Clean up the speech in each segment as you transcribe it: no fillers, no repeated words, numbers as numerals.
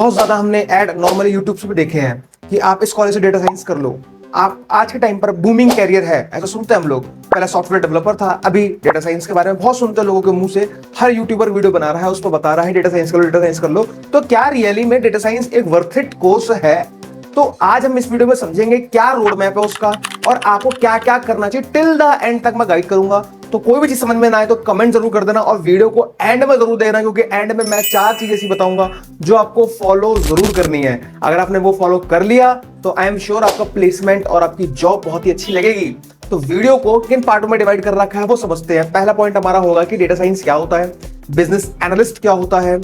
बहुत ज्यादा हमने ऐड नॉर्मली यूट्यूब पे देखे हैं कि आप इस कॉलेज से डेटा साइंस कर लो। आप आज के टाइम पर बूमिंग कैरियर है ऐसा सुनते हैं हम लोग। पहले सॉफ्टवेयर डेवलपर था, अभी डेटा साइंस के बारे में बहुत सुनते हैं लोगों के मुंह से। हर यूट्यूबर वीडियो बना रहा है, उसको बता रहा है डेटा साइंस कर लो, डेटा साइंस कर लो। तो क्या रियली में डेटा साइंस एक वर्थ इट कोर्स है? तो आज हम इस वीडियो में समझेंगे क्या रोड मैप है उसका और आपको क्या क्या करना चाहिए। टिल द एंड तक मैं गाइड करूंगा। तो कोई भी चीज समझ में ना आए तो कमेंट जरूर कर देना और वीडियो को एंड में जरूर देखना, क्योंकि एंड में मैं 4 चीजें ऐसी बताऊंगा जो आपको फॉलो जरूर करनी है। अगर आपने वो फॉलो कर लिया तो आई एम श्योर आपका प्लेसमेंट और आपकी जॉब बहुत ही अच्छी लगेगी। तो वीडियो को किन पार्टों में डिवाइड कर रखा है वो समझते हैं। पहला पॉइंट हमारा होगा कि डेटा साइंस क्या होता है, बिजनेस एनालिस्ट क्या होता है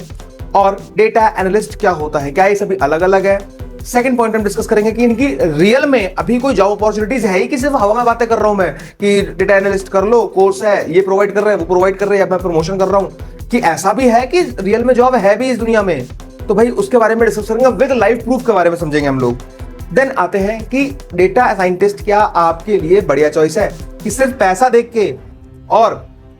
और डेटा एनालिस्ट क्या होता है, क्या ये सभी अलग अलग है। सेकंड पॉइंट हम डिस्कस करेंगे कि इनकी रियल में अभी कोई जॉब अपॉर्चुनिटीज है ही कि सिर्फ हवा में बातें कर रहा हूं मैं कि डेटा एनालिस्ट कर लो, कोर्स है, ये प्रोवाइड कर रहे हैं, वो प्रोवाइड कर रहे हैं, मैं प्रमोशन कर रहा हूं, कि ऐसा भी है कि रियल में जॉब है भी इस दुनिया में। तो भाई उसके बारे में डिस्कस करेंगे, विद लाइव प्रूफ के बारे में समझेंगे हम लोग। देन आते हैं कि डेटा साइंटिस्ट क्या आपके लिए बढ़िया चॉइस है कि सिर्फ पैसा देख के और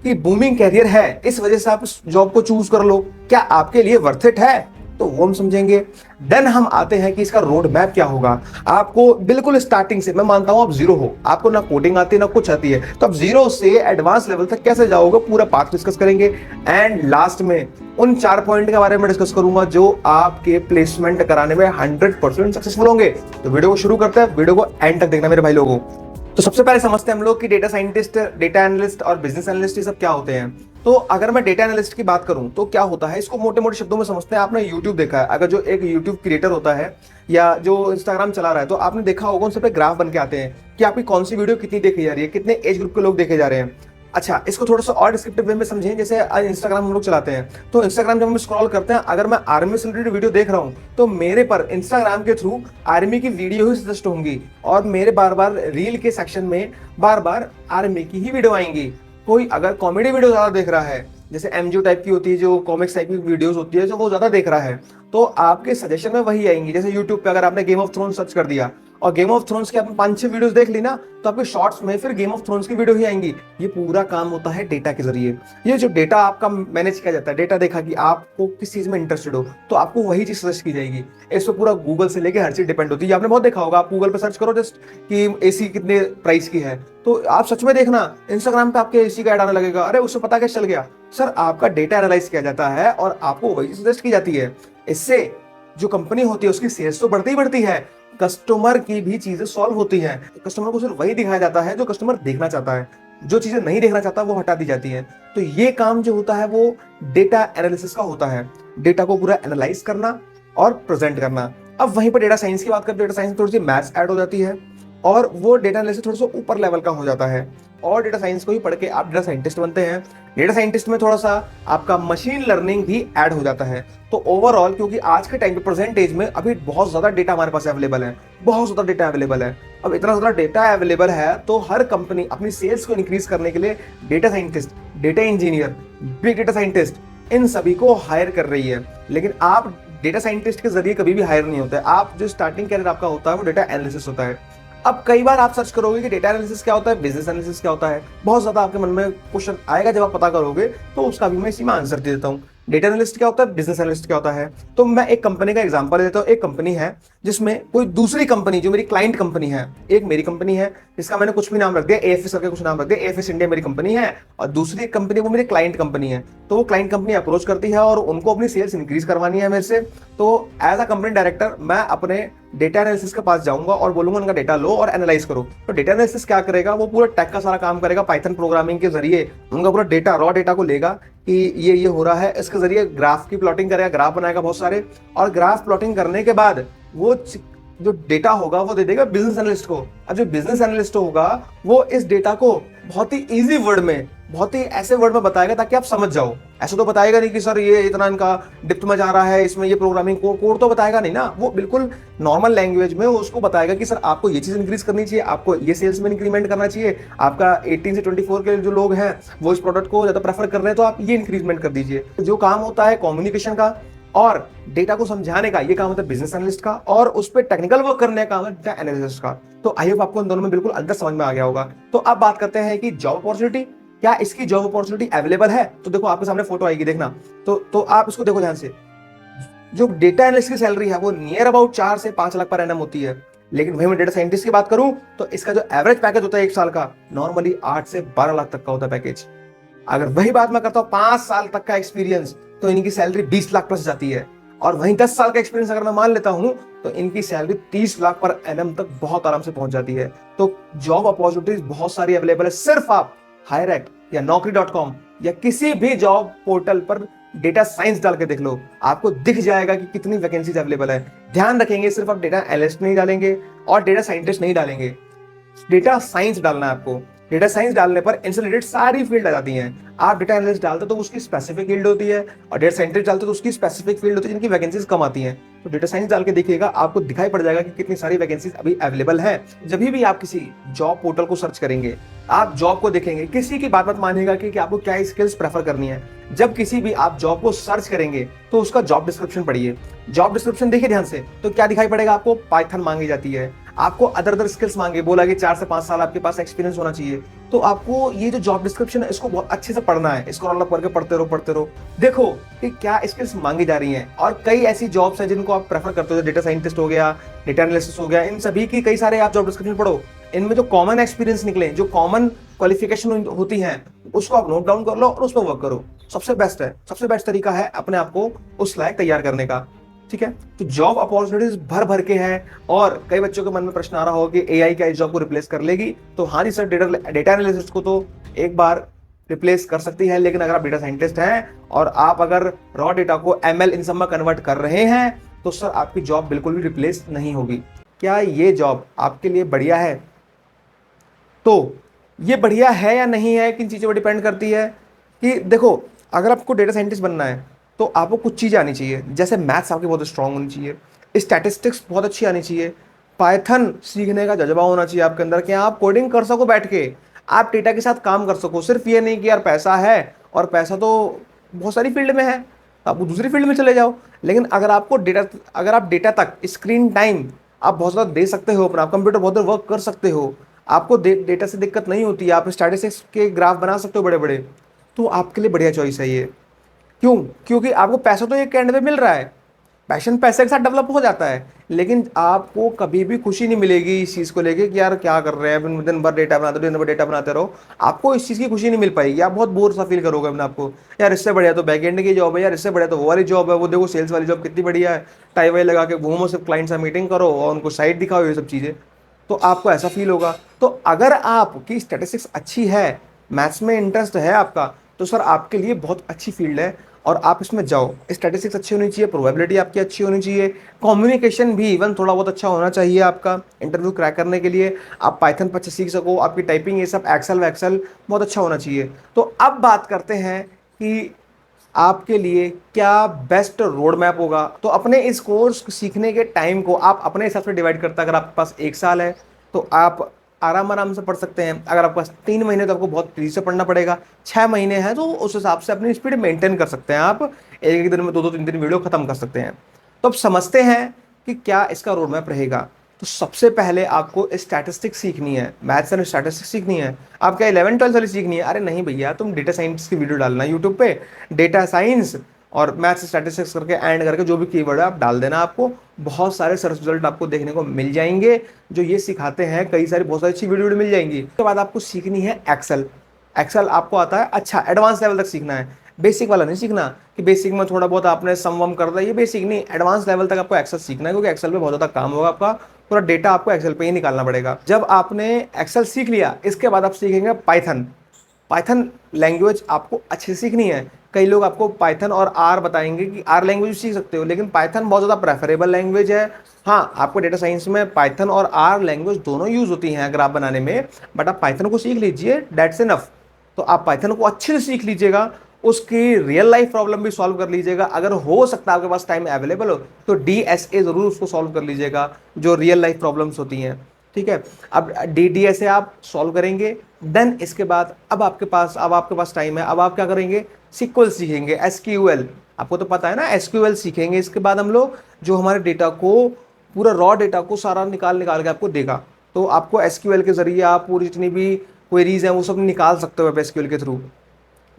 कि बूमिंग कैरियर है इस वजह से आप इस जॉब को चूज कर लो, क्या आपके लिए वर्थ इट है? तो वो हम समझेंगे। देन हम आते हैं कि इसका रोड मैप क्या होगा। आपको बिल्कुल स्टार्टिंग से, मैं मानता हूं आप जीरो हो, आपको ना कोडिंग आती है ना कुछ आती है, तो आप जीरो से एडवांस लेवल तक कैसे जाओगे पूरा पाथ डिस्कस करेंगे। एंड लास्ट में उन 4 पॉइंट के बारे में डिस्कस करूंगा जो आपके प्लेसमेंट कराने में 100% सक्सेसफुल होंगे। तो वीडियो को शुरू करते हैं, वीडियो को एंड तक देखना मेरे भाई लोगों। तो सबसे पहले समझते हैं हम लोग कि डेटा साइंटिस्ट, डेटा एनालिस्ट और बिजनेस एनालिस्ट ये सब क्या होते हैं। तो अगर मैं डेटा एनालिस्ट की बात करूं तो क्या होता है, इसको मोटे मोटे शब्दों में समझते हैं। आपने यूट्यूब देखा है, अगर जो एक यूट्यूब क्रिएटर होता है या जो इंस्टाग्राम चला रहा है तो आपने देखा होगा उन सब पे ग्राफ बन के आते हैं कि आपकी कौन सी वीडियो कितनी देखी जा रही है, कितने एज ग्रुप के लोग देखे जा रहे हैं। अच्छा, इसको थोड़ा सा और डिस्क्रिप्टिव वे में समझें। जैसे इंस्टाग्राम हम लोग चलाते हैं तो इंस्टाग्राम जब हम स्क्रॉल करते हैं, अगर मैं आर्मी से रिलेटेड वीडियो देख रहा हूं तो मेरे पर इंस्टाग्राम के थ्रू आर्मी की वीडियो ही सजेस्ट होंगी और मेरे बार बार रील के सेक्शन में बार बार आर्मी की ही वीडियो आएंगी। कोई अगर कॉमेडी वीडियो ज्यादा देख रहा है, जैसे एमजीओ टाइप की होती है, जो कॉमिक्स टाइप की वीडियोस होती है, जो वो ज्यादा देख रहा है, तो आपके सजेशन में वही आएंगी। जैसे यूट्यूब पे अगर आपने गेम ऑफ थ्रोन्स सर्च कर दिया और गेम ऑफ थ्रोन्स की आपने 5-6 वीडियोस देख ली ना, तो आपके शॉर्ट्स में फिर गेम ऑफ थ्रोन्स की वीडियो ही आएंगी। ये पूरा काम होता है डेटा के जरिए। ये जो डेटा आपका मैनेज किया जाता है, डेटा देखा कि आपको किस चीज में इंटरेस्टेड हो तो आपको वही चीज सजेस्ट की जाएगी। इस पर पूरा गूगल से लेके हर चीज डिपेंड होती है। आपने बहुत देखा होगा, आप गूगल पे सर्च करो जस्ट कि एसी कितने प्राइस की है, तो आप सच में देखना इंस्टाग्राम पे आपके एसी का ऐड आने लगेगा। अरे उससे पता कैसे चल गया? सर, आपका डेटा एनालाइज किया जाता है और आपको वही सजेस्ट की जाती है। इससे जो कंपनी होती है उसकी सेल्स तो बढ़ती ही बढ़ती है, कस्टमर की भी चीजें सॉल्व होती हैं। कस्टमर को सिर्फ वही दिखाया जाता है जो कस्टमर देखना चाहता है, जो चीजें नहीं देखना चाहता वो हटा दी जाती हैं। तो ये काम जो होता है वो डेटा एनालिसिस का होता है, डेटा को पूरा एनालाइज करना और प्रेजेंट करना। अब वहीं पर डेटा साइंस की बात करें, डेटा साइंस में थोड़ी सी मैथ्स ऐड हो जाती है और वो डेटा एनालिसिस थोड़ा सा ऊपर लेवल का हो जाता है और डेटा साइंस को ही पढ़ के आप डेटा साइंटिस्ट बनते हैं। डेटा साइंटिस्ट में थोड़ा सा आपका मशीन लर्निंग भी ऐड हो जाता है। तो ओवरऑल, क्योंकि आज के टाइम पे प्रेजेंट एज में अभी बहुत ज्यादा डेटा हमारे पास अवेलेबल है, बहुत ज्यादा डेटा अवेलेबल है। अब इतना ज्यादा डेटा अवेलेबल है तो हर कंपनी अपनी सेल्स को इंक्रीज करने के लिए data scientist, data engineer, big data scientist in सभी को हायर कर रही है। लेकिन आप डेटा साइंटिस्ट के जरिए कभी भी हायर नहीं होते। आप जो स्टार्टिंग कैरियर आपका होता है वो डेटा एनालिसिस होता है। अब कई बार आप सर्च करोगे कि डेटा एनालिसिस क्या होता है, बिजनेस एनालिसिस क्या होता है, बहुत ज्यादा आपके मन में क्वेश्चन आएगा। जब आप पता करोगे तो उसका भी मैं इसी में आंसर दे देता हूँ। डेटा एनालिस्ट क्या होता है, बिजनेस एनालिस्ट क्या होता है। तो मैं एक कंपनी का एग्जांपल देता हूँ। एक कंपनी है जिसमें कोई दूसरी कंपनी जो मेरी क्लाइंट कंपनी है, एक मेरी कंपनी है जिसका मैंने कुछ भी नाम रख दिया, एएफएस करके कुछ नाम रख दिया, एएफएस इंडिया मेरी कंपनी है, और दूसरी कंपनी वो मेरी क्लाइंट कंपनी है। तो वो क्लाइंट कंपनी अप्रोच करती है और उनको अपनी सेल्स इंक्रीज करवानी है मेरे से। तो एज अ कंपनी डायरेक्टर मैं अपने डेटा एनालिसिस के पास जाऊंगा और बोलूंगा उनका डेटा लो और एनालाइज करो। तो डेटा एनालिसिस क्या करेगा, वो पूरा टेक का सारा काम करेगा, पाइथन प्रोग्रामिंग के जरिए उनका पूरा डेटा, रॉ डेटा को लेगा कि ये हो रहा है, इसके जरिए ग्राफ की प्लॉटिंग करेगा, ग्राफ बनाएगा बहुत सारे, और ग्राफ प्लॉटिंग करने के बाद वो जो डेटा होगा वो दे देगा बिजनेस एनालिस्ट को। अब जो बिजनेस एनालिस्ट होगा वो इस डेटा को बहुत ही इजी वर्ड में, बहुत ही ऐसे वर्ड में बताएगा ताकि आप समझ जाओ। ऐसा तो बताएगा नहीं कि सर ये इतना इनका डिप्थ में जा रहा है, इसमें ये प्रोग्रामिंग कोड तो बताएगा नहीं ना। वो बिल्कुल नॉर्मल लैंग्वेज में उसको बताएगा कि सर आपको ये चीज इंक्रीज करनी चाहिए, आपको ये सेल्स में इंक्रीमेंट करना चाहिए, आपका 18 से 24 के जो लोग हैं वो इस प्रोडक्ट को ज्यादा प्रेफर कर रहे हैं तो आप ये इंक्रीजमेंट कर दीजिए। जो काम होता है कम्युनिकेशन का और डेटा को समझाने का, ये काम होता है बिजनेस एनालिस्ट का, और उस पर टेक्निकल वर्क करने का काम है डेटा एनालिस्ट का। तो आई होप आपको इन दोनों में बिल्कुल अंतर समझ में आ गया होगा। तो अब बात करते हैं कि जॉब अपॉर्चुनिटी, क्या इसकी जॉब अपॉर्चुनिटी अवेलेबल है? तो देखो आपके सामने फोटो आएगी, देखना। तो आप इसको देखो ध्यान से। जो डेटा एनालिस्ट की सैलरी है वो नियर अबाउट 4 से 5 लाख पर एनम होती है। लेकिन वही मैं डेटा साइंटिस्ट की बात करूं तो इसका जो एवरेज पैकेज होता है 1 साल का, नॉर्मली 8 से 12 लाख तक का होता है पैकेज। अगर वही बात मैं करता हूँ 5 साल तक का एक्सपीरियंस, तो इनकी सैलरी 20 लाख प्लस जाती है। और वहीं 10 साल का एक्सपीरियंस अगर मैं मान लेता हूं तो इनकी सैलरी 30 लाख पर एनम तक बहुत आराम से पहुंच जाती है। तो जॉब अपॉर्चुनिटीज बहुत सारी अवेलेबल है। सिर्फ आप हायरैक या naukri.com या किसी भी जॉब पोर्टल पर डेटा साइंस डाल के देख लो, आपको दिख जाएगा कि कितनी वैकेंसीज अवेलेबल है। ध्यान रखेंगे, सिर्फ आप डेटा एनालिस्ट नहीं डालेंगे और डेटा साइंटिस्ट नहीं डालेंगे, डेटा साइंस डालना है आपको। डेटा साइंस डालने पर इनसे रिलेटेड सारी फील्ड आ जाती हैं। आप डेटा एनालिस्ट डालते तो उसकी स्पेसिफिक फील्ड होती है, और डेटा साइंटिस्ट डालते तो उसकी स्पेसिफिक फील्ड होती है जिनकी वैकेंसीज कम आती हैं। तो डेटा साइंस डाल के देखिएगा, आपको दिखाई पड़ जाएगा कि कितनी सारी वैकेंसीज अभी अवेलेबल है। जब भी आप किसी जॉब पोर्टल को सर्च करेंगे, आप जॉब को देखेंगे, किसी की बात मत मानिएगा कि आपको क्या स्किल्स प्रेफर करनी है। जब किसी भी आप जॉब को सर्च करेंगे तो उसका जॉब डिस्क्रिप्शन पढ़िए। जॉब डिस्क्रिप्शन देखिए ध्यान से, तो क्या दिखाई पड़ेगा आपको? पाइथन मांगी जाती है, आपको अदर स्किल्स मांगे, बोला कि 4 से 5 साल आपके पास एक्सपीरियंस होना चाहिए। तो आपको ये जो जॉब डिस्क्रिप्शन है इसको बहुत अच्छे से पढ़ना है, इसको रोल अप करके पढ़ते रहो, देखो कि क्या स्किल्स मांगी जा रही हैं। और कई ऐसी जॉब्स हैं जिनको आप प्रेफर करते हो, डेटा साइंटिस्ट हो गया, डेटा एनालिसिस हो गया, इन सभी की कई सारे आप जॉब डिस्क्रिप्शन पढ़ो। इनमें जो कॉमन एक्सपीरियंस निकले, जो कॉमन क्वालिफिकेशन होती हैं, उसको आप नोट डाउन कर लो और उस पर वर्क करो। सबसे बेस्ट है, सबसे बेस्ट तरीका है अपने आप को उस लायक तैयार करने का। ठीक है, तो जॉब अपॉर्चुनिटीज भर भर के हैं। और कई बच्चों के मन में प्रश्न आ रहा होगा कि एआई क्या इस जॉब को रिप्लेस कर लेगी? तो हाँ जी सर, डेटा एनालिसिस को तो एक बार रिप्लेस कर सकती है, लेकिन अगर आप डेटा साइंटिस्ट हैं और आप अगर रॉ डेटा को एमएल इन सब में कन्वर्ट कर रहे हैं तो सर आपकी जॉब बिल्कुल भी रिप्लेस नहीं होगी। क्या ये जॉब आपके लिए बढ़िया है? तो ये बढ़िया है या नहीं है, किन चीज़ों पर डिपेंड करती है कि देखो, अगर आपको डेटा साइंटिस्ट बनना है तो आपको कुछ चीज़ें आनी चाहिए। जैसे मैथ्स आपकी बहुत स्ट्रांग होनी चाहिए, स्टैटिस्टिक्स बहुत अच्छी आनी चाहिए, पाइथन सीखने का जज्बा होना चाहिए आपके अंदर कि आप कोडिंग कर सको, बैठ के आप डेटा के साथ काम कर सको। सिर्फ ये नहीं कि यार पैसा है, और पैसा तो बहुत सारी फील्ड में है, आप दूसरी फील्ड में चले जाओ। लेकिन अगर आप डेटा तक स्क्रीन टाइम आप बहुत ज़्यादा दे सकते हो, अपना कंप्यूटर बहुत देर वर्क कर सकते हो, आपको डेटा से दिक्कत नहीं होती है, आप स्टैटिस्टिक्स के ग्राफ बना सकते हो बड़े बड़े, तो आपके लिए बढ़िया चॉइस है ये। क्यों? क्योंकि आपको पैसा तो एक एंड में मिल रहा है, पैशन पैसे के साथ डेवलप हो जाता है, लेकिन आपको कभी भी खुशी नहीं मिलेगी इस चीज़ को लेके कि यार क्या कर रहे हैं, दिन भर डेटा बनाते रहो, दिन भर डेटा बनाते रहो। आपको इस चीज़ की खुशी नहीं मिल पाएगी, आप बहुत बोर सा फील करोगे अपने आपको, यार इससे बढ़िया तो बैक एंड की जॉब है, यार इससे बढ़िया तो वो वाली जॉब है, वो देखो सेल्स वाली जॉब कितनी बढ़िया है, टाई वाई लगा के घूमो, सिर्फ क्लाइंट से मीटिंग करो और उनको साइट दिखाओ, ये सब चीज़ें। तो आपको ऐसा फील होगा। तो अगर आपकी स्टैटिस्टिक्स अच्छी है, मैथ्स में इंटरेस्ट है आपका, तो सर आपके लिए बहुत अच्छी फील्ड है और आप इसमें जाओ। स्टैटिस्टिक्स अच्छी होनी चाहिए, प्रोबेबिलिटी आपकी अच्छी होनी चाहिए, कम्युनिकेशन भी इवन थोड़ा बहुत अच्छा होना चाहिए आपका इंटरव्यू क्रैक करने के लिए, आप पाइथन पर सीख सको, आपकी टाइपिंग ये सब एक्सेल वैक्सेल बहुत अच्छा होना चाहिए। तो अब बात करते हैं कि आपके लिए क्या बेस्ट रोड मैप होगा। तो अपने इस कोर्स सीखने के टाइम को आप अपने हिसाब से डिवाइड करते हैं। अगर आपके पास 1 साल है तो आप आराम आराम से पढ़ सकते हैं, अगर आपके पास 3 महीने तो आपको बहुत तेजी से पढ़ना पड़ेगा, 6 महीने हैं तो उस हिसाब से अपनी स्पीड मेंटेन कर सकते हैं, आप एक एक दिन में 2 2 3 3 वीडियो खत्म कर सकते हैं। तो अब समझते हैं कि क्या इसका रोड मैप रहेगा। तो सबसे पहले आपको स्टैटिस्टिक्स सीखनी है, मैथ्स एंड स्टैटिस्टिक्स सीखनी है। आप क्या 11 12 वाली सीखनी है? अरे नहीं भैया, तुम डेटा साइंस की वीडियो डालना यूट्यूब पे, डेटा साइंस और मैथ्स स्टैटिस्टिक्स करके एंड करके जो भी कीवर्ड है आप डाल देना, आपको बहुत सारे सर्च रिजल्ट आपको देखने को मिल जाएंगे जो ये सिखाते हैं। कई सारी बहुत सारी अच्छी वीडियो मिल जाएंगी। उसके बाद आपको सीखनी है एक्सेल। एक्सेल आपको आता है, अच्छा एडवांस लेवल तक सीखना है, बेसिक वाला नहीं सीखना कि बेसिक में थोड़ा बहुत आपने सम वम कर दिया, ये बेसिक नहीं, एडवांस लेवल तक आपको एक्सेल सीखना है, क्योंकि एक्सेल में बहुत ज़्यादा काम होगा आपका, पूरा डेटा आपको एक्सेल पे ही निकालना पड़ेगा। जब आपने एक्सेल सीख लिया, इसके बाद आप सीखेंगे पाइथन। पाइथन लैंग्वेज आपको अच्छे से सीखनी है। कई लोग आपको पाइथन और आर बताएंगे कि आर लैंग्वेज सीख सकते हो, लेकिन पाइथन बहुत ज़्यादा प्रेफरेबल लैंग्वेज है। हाँ, आपको डेटा साइंस में पाइथन और आर लैंग्वेज दोनों यूज़ होती हैं ग्राफ बनाने में, बट आप पाइथन को सीख लीजिए, दैट्स इनफ। तो आप पाइथन को अच्छे से सीख लीजिएगा, उसकी रियल लाइफ प्रॉब्लम भी सॉल्व कर लीजिएगा। अगर हो सकता है आपके पास टाइम अवेलेबल हो तो डीएसए ज़रूर उसको सॉल्व कर लीजिएगा, जो रियल लाइफ प्रॉब्लम्स होती हैं। ठीक है, अब डीडीएसए आप सॉल्व करेंगे, देन इसके बाद अब आपके पास टाइम है, अब आप क्या करेंगे? सिक्वल सीखेंगे, एसक्यूएल, आपको तो पता है ना, एसक्यूएल सीखेंगे। इसके बाद हम लोग जो हमारे डेटा को, पूरा रॉ डेटा को सारा निकाल निकाल के आपको देगा, तो आपको एसक्यूएल के जरिए आप पूरी जितनी भी क्वेरीज हैं वो सब निकाल सकते हो आप एसक्यूएल के थ्रू।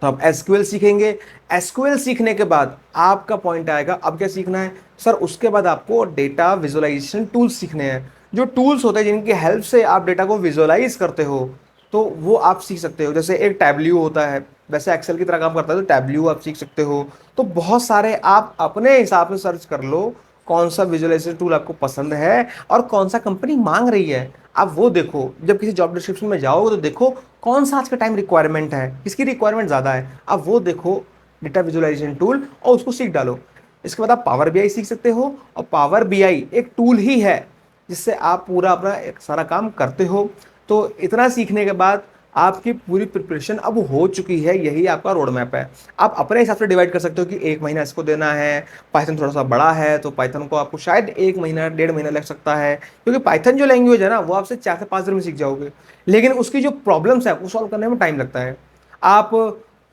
तो आप एसक्यूएल सीखेंगे। एसक्यूएल सीखने के बाद आपका पॉइंट आएगा, अब क्या सीखना है सर, उसके बाद आपको डेटा विजुअलाइजेशन टूल्स सीखने हैं। जो टूल्स होते हैं जिनकी हेल्प से आप डेटा को विजुअलाइज करते हो, तो वो आप सीख सकते हो। जैसे एक टैब्ल्यू होता है, वैसे एक्सेल की तरह काम करता है, तो टैब्ल्यू आप सीख सकते हो। तो बहुत सारे आप अपने हिसाब से सर्च कर लो कौन सा विजुअलाइजेशन टूल आपको पसंद है और कौन सा कंपनी मांग रही है, आप वो देखो। जब किसी जॉब डिस्क्रिप्शन में जाओगे तो देखो कौन सा आज का टाइम रिक्वायरमेंट है, किसकी रिक्वायरमेंट ज़्यादा है, आप वो देखो डेटा विजुअलाइजेशन टूल और उसको सीख डालो। इसके बाद आप पावर बीआई सीख सकते हो, और पावर बीआई एक टूल ही है जिससे आप पूरा अपना एक सारा काम करते हो। तो इतना सीखने के बाद आपकी पूरी प्रिपरेशन अब हो चुकी है, यही आपका रोड मैप है। आप अपने हिसाब से डिवाइड कर सकते हो कि एक महीना इसको देना है। पाइथन थोड़ा सा बड़ा है तो पाइथन को आपको शायद एक महीना 1.5 महीना लग सकता है, क्योंकि पाइथन जो लैंग्वेज है ना वो आपसे 4 से 5 दिन में सीख जाओगे, लेकिन उसकी जो प्रॉब्लम्स है वो सॉल्व करने में टाइम लगता है। आप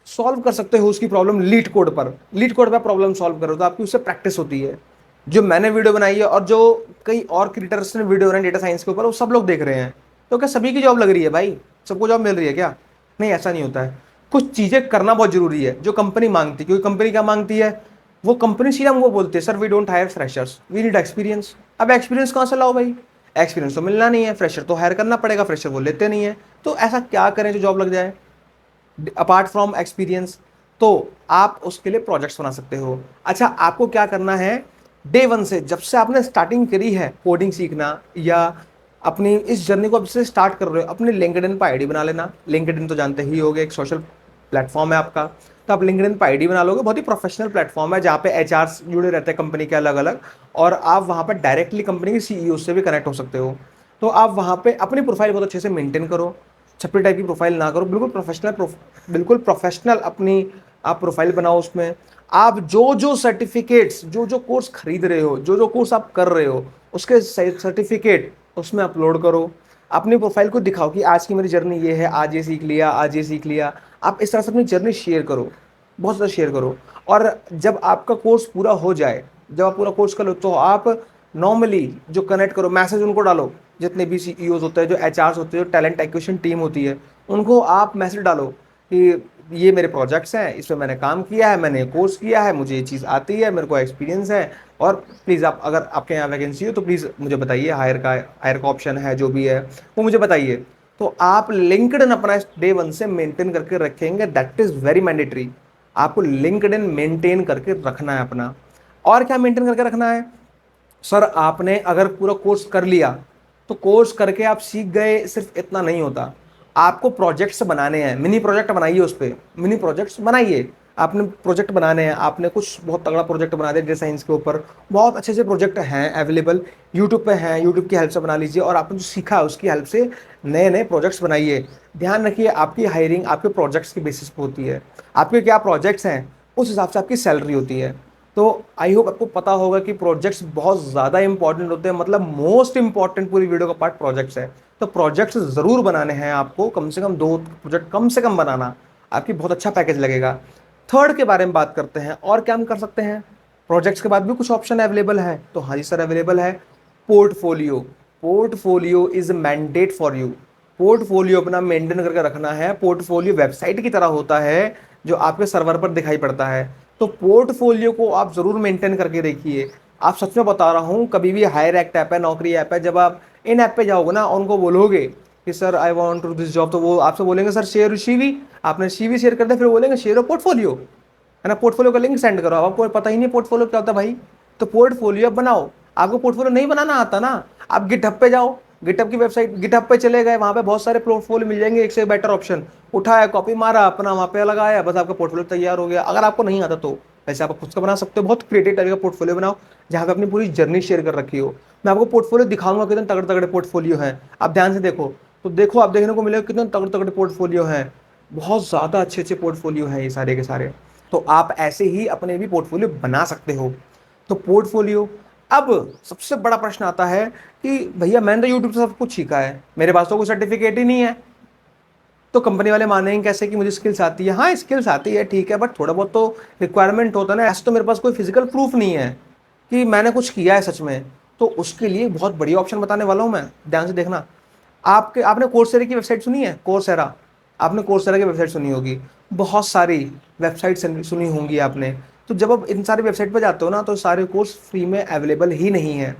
सॉल्व कर सकते हो उसकी प्रॉब्लम लीड कोड पर, लीड कोड पर प्रॉब्लम सॉल्व करो तो आपकी उससे प्रैक्टिस होती है। जो मैंने वीडियो बनाई है और जो कई और क्रिएटर्स ने वीडियो बनाई डेटा साइंस के ऊपर, वो सब लोग देख रहे हैं। तो क्या सभी की जॉब लग रही है भाई, सबको जॉब मिल रही है क्या? नहीं, ऐसा नहीं होता है। कुछ चीजें करना बहुत जरूरी है जो कंपनी मांगती है, क्योंकि कंपनी क्या मांगती है, वो कंपनी सीधा हमको बोलती है sir we don't hire freshers, we need experience. अब एक्सपीरियंस कहाँ से लाओ भाई, एक्सपीरियंस तो मिलना नहीं है, फ्रेशर तो हायर करना पड़ेगा, फ्रेशर वो लेते नहीं है। तो ऐसा क्या करें जो जॉब लग जाए अपार्ट फ्रॉम एक्सपीरियंस? तो आप उसके लिए प्रोजेक्ट्स बना सकते हो। अच्छा, आपको क्या करना है, डे वन से जब से आपने स्टार्टिंग करी है कोडिंग सीखना, या अपनी इस जर्नी को अब से स्टार्ट कर रहे हो, अपने लिंक्डइन पर आईडी बना लेना। लिंक्डइन तो जानते ही होगे, एक सोशल प्लेटफॉर्म है आपका। तो आप लिंक्डइन पर आईडी बना लोगे, बहुत ही प्रोफेशनल प्लेटफॉर्म है जहाँ पे एचआर जुड़े रहते हैं कंपनी के अलग अलग, और आप वहाँ पर डायरेक्टली कंपनी के सीईओ से भी कनेक्ट हो सकते हो। तो आप वहाँ पे अपनी प्रोफाइल बहुत अच्छे से मेंटेन करो, छपरी टाइप की प्रोफाइल ना करो, बिल्कुल प्रोफेशनल, बिल्कुल प्रोफेशनल अपनी आप प्रोफाइल बनाओ। उसमें आप जो जो सर्टिफिकेट्स, जो जो कोर्स खरीद रहे हो, जो जो कोर्स आप कर रहे हो, उसके सर्टिफिकेट उसमें अपलोड करो। अपनी प्रोफाइल को दिखाओ कि आज की मेरी जर्नी ये है, आज ये सीख लिया, आज ये सीख लिया। आप इस तरह से अपनी जर्नी शेयर करो, बहुत ज़्यादा शेयर करो। और जब आपका कोर्स पूरा हो जाए, जब आप पूरा कोर्स कर लो, तो आप नॉर्मली जो कनेक्ट करो, मैसेज उनको डालो, जितने भी सीईओज होते हैं, जो एचआर्स होते हैं, जो टैलेंट एक्विजिशन टीम होती है, उनको आप मैसेज डालो कि ये मेरे प्रोजेक्ट्स हैं, इसमें मैंने काम किया है, मैंने कोर्स किया है, मुझे ये चीज़ आती है, मेरे को एक्सपीरियंस है, और प्लीज़ आप अगर आपके यहाँ वैकेंसी हो तो प्लीज़ मुझे बताइए, हायर का ऑप्शन है जो भी है वो मुझे बताइए। तो आप लिंक्डइन अपना डे वन से मेंटेन करके रखेंगे, दैट इज़ वेरी मैंडेटरी। आपको लिंक्डइन मेंटेन करके रखना है अपना। और क्या मेंटेन करके रखना है सर, आपने अगर पूरा कोर्स कर लिया तो कोर्स करके आप सीख गए, सिर्फ इतना नहीं होता, आपको प्रोजेक्ट्स बनाने हैं। मिनी प्रोजेक्ट बनाइए, उस पर मिनी प्रोजेक्ट्स बनाइए। आपने प्रोजेक्ट बनाने हैं, आपने कुछ बहुत तगड़ा प्रोजेक्ट बना दिया डेटा साइंस के ऊपर, बहुत अच्छे से प्रोजेक्ट हैं अवेलेबल, यूट्यूब पे हैं, यूट्यूब की हेल्प से बना लीजिए, और आपने जो सीखा है उसकी हेल्प से नए नए प्रोजेक्ट्स बनाइए। ध्यान रखिए, आपकी हायरिंग आपके प्रोजेक्ट्स के बेसिस पे होती है। आपके क्या प्रोजेक्ट्स हैं उस हिसाब से आपकी सैलरी होती है। तो आई होप आपको पता होगा कि प्रोजेक्ट्स बहुत ज़्यादा इंपॉर्टेंट होते हैं, मतलब मोस्ट इंपॉर्टेंट पूरी वीडियो का पार्ट प्रोजेक्ट्स है। तो प्रोजेक्ट्स ज़रूर बनाने हैं आपको, कम से कम 2 प्रोजेक्ट कम से कम बनाना, आपकी बहुत अच्छा पैकेज लगेगा। थर्ड के बारे में बात करते हैं, और क्या हम कर सकते हैं, प्रोजेक्ट्स के बाद भी कुछ ऑप्शन अवेलेबल है। तो हाँ जी सर, अवेलेबल है portfolio. Portfolio is mandate for you. Portfolio अपना मेंटेन करके रखना है। पोर्टफोलियो वेबसाइट की तरह होता है जो आपके सर्वर पर दिखाई पड़ता है। तो पोर्टफोलियो को आप जरूर मेंटेन करके रखिए। आप सच में बता रहा हूँ, कभी भी हायर एक्ट ऐप है, नौकरी ऐप है, जब आप इन ऐप पे जाओगे ना, उनको बोलोगे कि sir I want to this job, तो वो आपसे बोलेंगे सर शेयर सीवी। आपने सीवी शेयर कर दिया, फिर बोलेंगे शेयर पोर्टफोलियो, है ना, पोर्टफोलियो का लिंक सेंड करो। अब आपको पता ही नहीं पोर्टफोलियो क्या होता है भाई। तो पोर्टफोलियो बनाओ। आपको पोर्टफोलियो नहीं बनाना आता ना, आप गिटहब पे जाओ, गिटहब की वेबसाइट, गिटहब पे चले गए, वहां पे बहुत सारे पोर्टफोलियो मिल जाएंगे, एक से बेटर ऑप्शन, उठाया, कॉपी मारा, अपना वहां पे लगाया, बस आपका पोर्टफोलियो तैयार हो गया। अगर आपको नहीं आता तो वैसे आप खुद का बना सकते हो, बहुत क्रिएटिव टाइप का पोर्टफोलियो बनाओ जहाँ पे अपनी पूरी जर्नी शेयर कर रखी हो। मैं आपको पोर्टफोलियो दिखाऊंगा, कितने तगड़े तगड़े पोर्टफोलियो हैं, आप ध्यान से देखो। तो देखो, आप देखने को मिलेगा कितने तगड़े तगड़े पोर्टफोलियो हैं, बहुत ज़्यादा अच्छे अच्छे पोर्टफोलियो हैं ये सारे के सारे। तो आप ऐसे ही अपने भी पोर्टफोलियो बना सकते हो। तो पोर्टफोलियो। अब सबसे बड़ा प्रश्न आता है कि भैया मैंने तो यूट्यूब से सब कुछ सीखा है, मेरे पास तो कोई सर्टिफिकेट ही नहीं है, तो कंपनी वाले मानेंगे कैसे कि मुझे स्किल्स आती है? हाँ, स्किल्स आती है ठीक है, बट थोड़ा बहुत तो रिक्वायरमेंट होता है ना। ऐसे तो मेरे पास कोई फिजिकल प्रूफ नहीं है कि मैंने कुछ किया है सच में। तो उसके लिए बहुत बढ़िया ऑप्शन बताने वाला हूँ मैं, ध्यान से देखना। आपने कोर्सेरा की वेबसाइट सुनी है? कोर्सेरा, आपने कोर्सेरा की वेबसाइट सुनी होगी। बहुत सारी वेबसाइट सुनी होंगी आपने। तो जब आप इन सारी वेबसाइट पर जाते हो ना, तो सारे कोर्स फ्री में अवेलेबल ही नहीं है।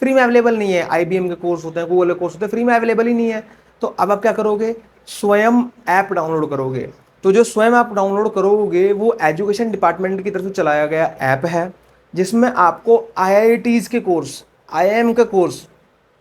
फ्री में अवेलेबल नहीं है। आईबीएम के कोर्स होते हैं, गूगल के कोर्स होते हैं, फ्री में अवेलेबल ही नहीं है। तो अब आप क्या करोगे, स्वयं ऐप डाउनलोड करोगे। तो जो स्वयं आप डाउनलोड करोगे वो एजुकेशन डिपार्टमेंट की तरफ से चलाया गया ऐप है, जिसमें आपको आईआईटीज के कोर्स, आईआईएम के course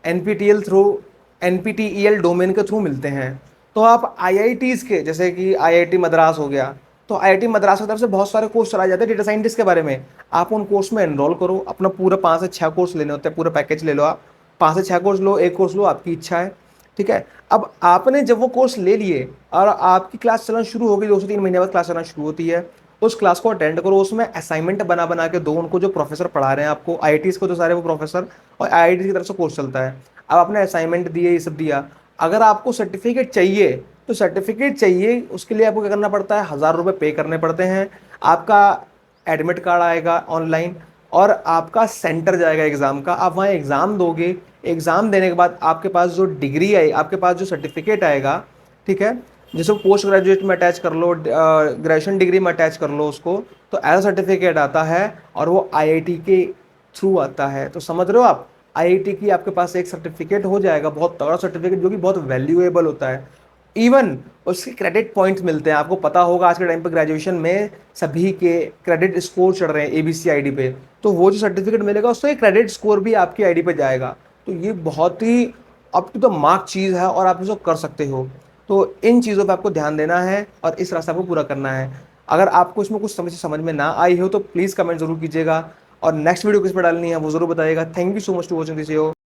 NPTEL through, NPTEL domain के थ्रू मिलते हैं। तो आप आईआईटीज के, जैसे कि आईआईटी मद्रास हो गया, तो आईआईटी मद्रास की तरफ से बहुत सारे कोर्स चलाए जाते हैं डेटा साइंटिस्ट के बारे में। आप उन कोर्स में एनरोल करो, अपना पूरा 5 से 6 कोर्स लेने होते हैं, पूरा पैकेज ले लो आप। 5 से 6 कोर्स लो, एक कोर्स लो, आपकी इच्छा है। ठीक है। अब आपने जब वो कोर्स ले लिए और आपकी क्लास चलना शुरू हो गई, 2 से 3 महीने बाद क्लास चलना शुरू होती है, उस क्लास को अटेंड करो। उसमें असाइनमेंट बना बना के दो उनको, जो प्रोफेसर पढ़ा रहे हैं आपको, आईआईटीज को तो सारे वो प्रोफेसर, और आईआईटी की तरफ से कोर्स चलता है। अब आपने असाइनमेंट दिए, ये सब दिया, अगर आपको सर्टिफिकेट चाहिए, तो सर्टिफिकेट चाहिए उसके लिए आपको क्या करना पड़ता है, 1000 रुपये पे करने पड़ते हैं। आपका एडमिट कार्ड आएगा ऑनलाइन, और आपका सेंटर जाएगा एग्ज़ाम का, आप वहाँ एग्ज़ाम दोगे। एग्ज़ाम देने के बाद आपके पास जो डिग्री आई, आपके पास जो सर्टिफिकेट आएगा, ठीक है, जैसे पोस्ट ग्रेजुएट में अटैच कर लो, ग्रेजुएशन डिग्री में अटैच कर लो उसको, तो एज सर्टिफिकेट आता है, और वो आईआईटी के थ्रू आता है। तो समझ रहे हो आप, आईआईटी की आपके पास एक सर्टिफिकेट हो जाएगा, बहुत तगड़ा सर्टिफिकेट, जो कि बहुत वैल्यूएबल होता है। इवन उसके क्रेडिट पॉइंट्स मिलते हैं। आपको पता होगा आज के टाइम पे ग्रेजुएशन में सभी के क्रेडिट स्कोर चढ़ रहे हैं एबीसी आईडी पे, तो वो जो सर्टिफिकेट मिलेगा उससे क्रेडिट स्कोर भी आपकी आईडी पे जाएगा। तो ये बहुत ही अप टू द मार्क चीज़ है, और आप इसको कर सकते हो। तो इन चीज़ों पे आपको ध्यान देना है और इस रास्ते को पूरा करना है। अगर आपको इसमें कुछ समझ में ना आई हो तो प्लीज़ कमेंट जरूर कीजिएगा, और नेक्स्ट वीडियो किस पर डालनी है वो जरूर बताइएगा। Thank you so much to watching this video.